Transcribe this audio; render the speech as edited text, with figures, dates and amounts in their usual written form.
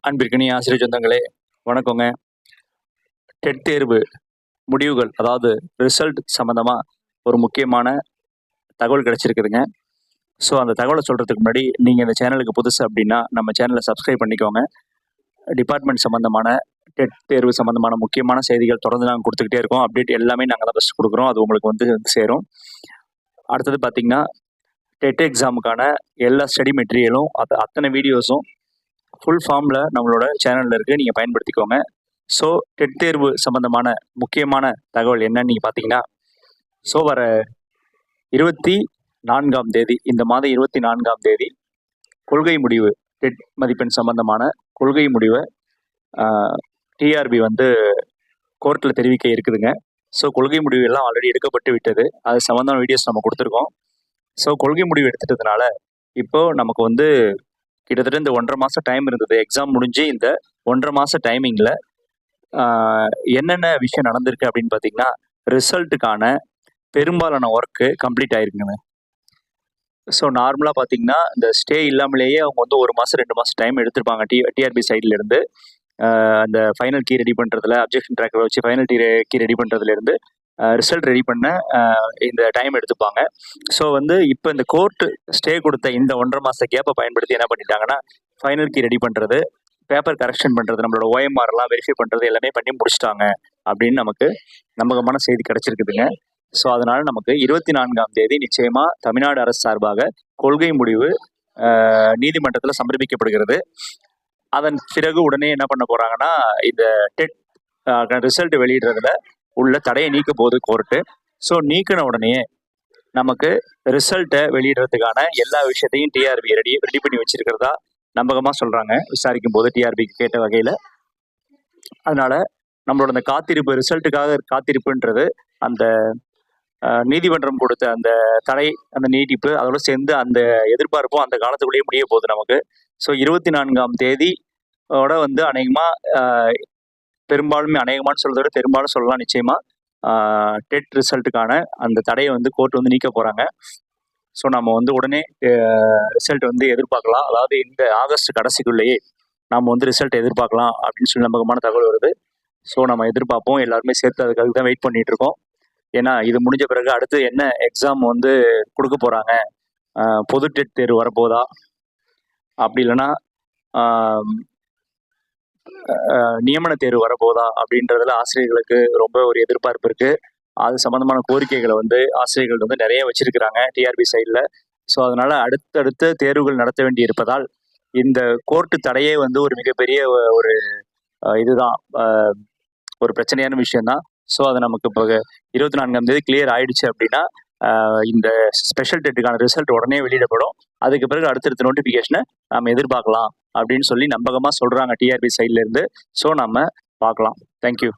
அன்பிற்கினிய ஆசிரியர் சொந்தங்களே, வணக்கங்க. டெட் தேர்வு முடிவுகள், அதாவது ரிசல்ட் சம்மந்தமா ஒரு முக்கியமான தகவல் கிடைச்சிருக்குதுங்க. ஸோ அந்த தகவலை சொல்கிறதுக்கு முன்னாடி நீங்கள் இந்த சேனலுக்கு புதுசு அப்படின்னா நம்ம சேனலை சப்ஸ்கிரைப் பண்ணிக்கோங்க. டிபார்ட்மெண்ட் சம்மந்தமான டெட் தேர்வு சம்மந்தமான முக்கியமான செய்திகள் தொடர்ந்து நாங்கள் கொடுத்துக்கிட்டே இருக்கோம். அப்டேட் எல்லாமே நாங்கள் தான் ஃபஸ்ட் கொடுக்குறோம். அது உங்களுக்கு வந்து சேரும். அடுத்தது பார்த்தீங்கன்னா, டெட் எக்ஸாமுக்கான எல்லா ஸ்டடி மெட்டீரியலும் அத்தனை வீடியோஸும் ஃபுல் ஃபார்மில் நம்மளோட சேனலில் இருக்குது. நீங்கள் பயன்படுத்திக்கோங்க. ஸோ டெட் தேர்வு சம்மந்தமான முக்கியமான தகவல் என்னன்னு நீங்கள் பார்த்தீங்கன்னா, ஸோ வர 24ஆம் தேதி, இந்த மாதம் 24ஆம் தேதி கொள்கை முடிவு, டெட் மதிப்பெண் சம்பந்தமான கொள்கை முடிவை டிஆர்பி வந்து கோர்ட்டில் தெரிவிக்க இருக்குதுங்க. ஸோ கொள்கை முடிவு எல்லாம் ஆல்ரெடி எடுக்கப்பட்டு விட்டது. அது சம்மந்தமான வீடியோஸ் நம்ம கொடுத்துருக்கோம். ஸோ கொள்கை முடிவு எடுத்துட்டதுனால இப்போது நமக்கு வந்து கிட்டத்தட்ட இந்த 1.5 மாதம் டைம் இருந்தது. எக்ஸாம் முடிஞ்சு இந்த 1.5 மாதம் டைமிங்கில் என்னென்ன விஷயம் நடந்திருக்கு அப்படின்னு பார்த்தீங்கன்னா, ரிசல்ட்டுக்கான பெரும்பாலான ஒர்க்கு கம்ப்ளீட் ஆயிருக்குங்க. ஸோ நார்மலாக பார்த்தீங்கன்னா, இந்த ஸ்டே இல்லாமலேயே அவங்க வந்து 1 மாதம் 2 மாதம் டைம் எடுத்திருப்பாங்க டிஆர்பி சைட்லேருந்து. அந்த ஃபைனல் கீ ரெடி பண்ணுறதுல, அப்ஜெக்ஷன் ட்ராக்கரை வச்சு ஃபைனல் கீ ரெடி பண்ணுறதுலேருந்து ரிசல்ட் ரெடி பண்ண இந்த டைம் எடுத்துப்பாங்க. ஸோ வந்து இப்போ இந்த கோர்ட்டு ஸ்டே கொடுத்த இந்த 1.5 மாத கேப்பை பயன்படுத்தி என்ன பண்ணிட்டாங்கன்னா, ஃபைனல் கீ ரெடி பண்ணுறது, பேப்பர் கரெக்ஷன் பண்ணுறது, நம்மளோட ஓஎம்ஆர்லாம் வெரிஃபை பண்ணுறது எல்லாமே பண்ணி முடிச்சிட்டாங்க அப்படின்னு நமக்கு நம்பகமான செய்தி கிடைச்சிருக்குதுங்க. ஸோ அதனால நமக்கு 24ஆம் தேதி நிச்சயமாக தமிழ்நாடு அரசு சார்பாக கொள்கை முடிவு நீதிமன்றத்தில் சமர்ப்பிக்கப்படுகிறது. அதன் பிறகு உடனே என்ன பண்ண போகிறாங்கன்னா, இந்த டெட் ரிசல்ட் வெளியிடுறதுல உள்ள தடையை நீக்க போகுது கோர்ட்டு. ஸோ நீக்கின உடனே நமக்கு ரிசல்ட்டை வெளியிடுறதுக்கான எல்லா விஷயத்தையும் டிஆர்பி ரெடி பண்ணி வச்சிருக்கிறதா நம்பகமாக சொல்கிறாங்க, விசாரிக்கும் போது டிஆர்பிக்கு கேட்ட வகையில். அதனால நம்மளோட அந்த காத்திருப்பு, ரிசல்ட்டுக்காக காத்திருப்புன்றது அந்த நீதிமன்றம் கொடுத்த அந்த தடை, அந்த நீட்டிப்பு, அதோட சேர்ந்து அந்த எதிர்பார்ப்பும் அந்த காலத்துக்குள்ளேயே முடிய போகுது நமக்கு. ஸோ 24ஆம் தேதியோட வந்து பெரும்பாலுமே அநேகமானு சொல்றதை விட பெரும்பாலும் சொல்லலாம், நிச்சயமா டெட் ரிசல்ட்டுக்கான அந்த தடையை வந்து கோர்ட் வந்து நீக்க போறாங்க. ஸோ நம்ம வந்து உடனே ரிசல்ட் வந்து எதிர்பார்க்கலாம். அதாவது இந்த ஆகஸ்ட் கடைசிக்குள்ளேயே நம்ம வந்து ரிசல்ட் எதிர்பார்க்கலாம் அப்படின்னு சொல்லி நம்பகமான தகவல் வருது. ஸோ நம்ம எதிர்பார்ப்போம், எல்லாருமே சேர்த்து அதுக்காக தான் வெயிட் பண்ணிட்டு இருக்கோம். ஏன்னா இது முடிஞ்ச பிறகு அடுத்து என்ன எக்ஸாம் வந்து கொடுக்க போறாங்க, பொது டெட் தேர்வு வரப்போதா, அப்படி இல்லைன்னா நியமன தேர்வு வரப்போதா அப்படின்றதுல ஆசிரியர்களுக்கு ரொம்ப ஒரு எதிர்பார்ப்பு இருக்கு. அது சம்பந்தமான கோரிக்கைகளை வந்து ஆசிரியர்கள் வந்து நிறைய வச்சிருக்கிறாங்க டிஆர்பி சைடில். ஸோ அதனால அடுத்தடுத்த தேர்வுகள் நடத்த வேண்டி இருப்பதால் இந்த கோர்ட்டு தடையே வந்து ஒரு மிகப்பெரிய ஒரு இதுதான், ஒரு பிரச்சனையான விஷயம்தான். ஸோ அது நமக்கு இப்போ 24ஆம் தேதி கிளியர் ஆயிடுச்சு அப்படின்னா இந்த ஸ்பெஷல் டெட்டுக்கான ரிசல்ட் உடனே வெளியிடப்படும். அதுக்கு பிறகு அடுத்தடுத்த நோட்டிஃபிகேஷனை நாம் எதிர்பார்க்கலாம் அப்படின்னு சொல்லி நம்பகமாக சொல்கிறாங்க டிஆர்பி சைட்லேருந்து. ஸோ நம்ம பார்க்கலாம். தேங்க்யூ.